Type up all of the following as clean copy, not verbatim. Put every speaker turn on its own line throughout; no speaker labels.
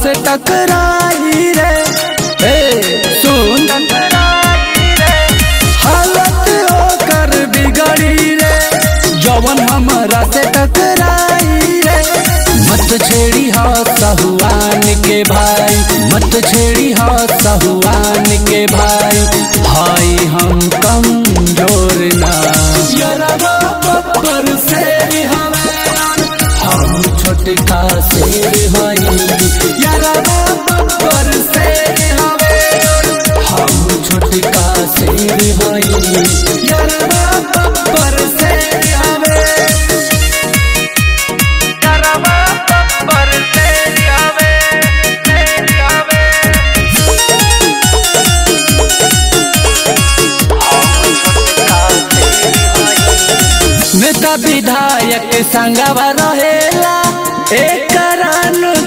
से टकराई रे, सुन हालत होकर बिगड़ी रे, जवन हमारा से टकराई रे। मत छेड़ी हा सहुआन के भाई, मत छेड़ी हा सहुआन के भाई, भाई हम कमजोर ना। यारवा बब्बर से हम छोटका शेर हई, यारवा बब्बर से हम छोटका शेर हई, यारवा बब्बर से नेता विधायक संगवा रहेला एक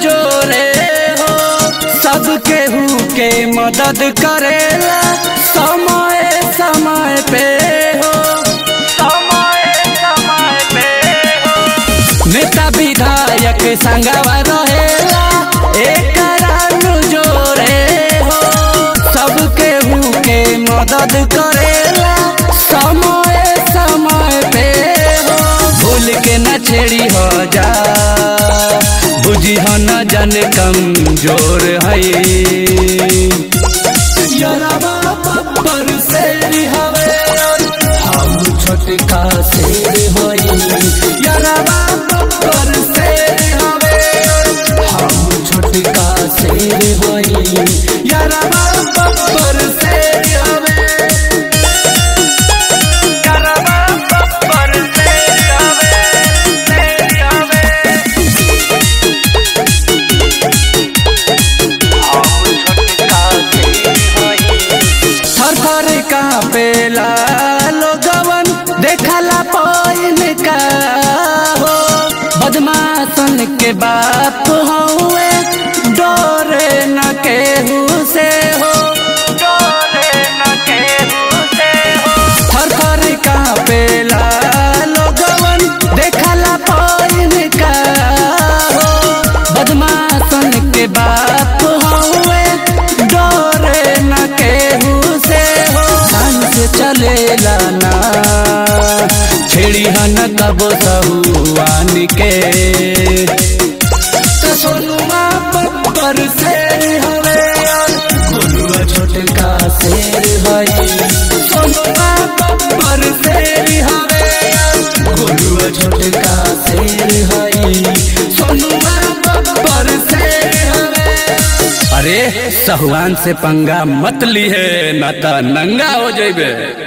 जोरे हो, सब केहू के मदद करेला समय समय पे हो, समय समय पे हो। नेता विधायक संगवा रहेला एक जोरे हो, सब केहू के मदद करेला समय समय पे। भूल के न छेड़ी हो जा, बुझी हो न जन कमजोर है। यारवा बब्बर शेर हवे हम छोटका शेर हई, यारवा बब्बर शेर हवे हम छोटका शेर हई, यारवा बब्बर शेर हवे। पेला लोगवन देखला पाइन का हो, बदमाशन के बाप हुए डोरे न केहू से हो, डोरे न केहू से हो। थर थर का पेला लोगवन देखला पाइन का हो, बदमाशन के बाप हुए डोरे न केहू से हो। चलेला ना छेड़ी हन कब सहुआन के, सोनुआ बब्बर शेर हवे गोलुआ छोटका शेर हई, सोनुआ बब्बर शेर हवे गोलुआ छोटका शेर हई, सोनुआ बब्बर शेर हवे। अरे सहुआन से पंगा मत ली है, ना तो नंगा हो जाइबे।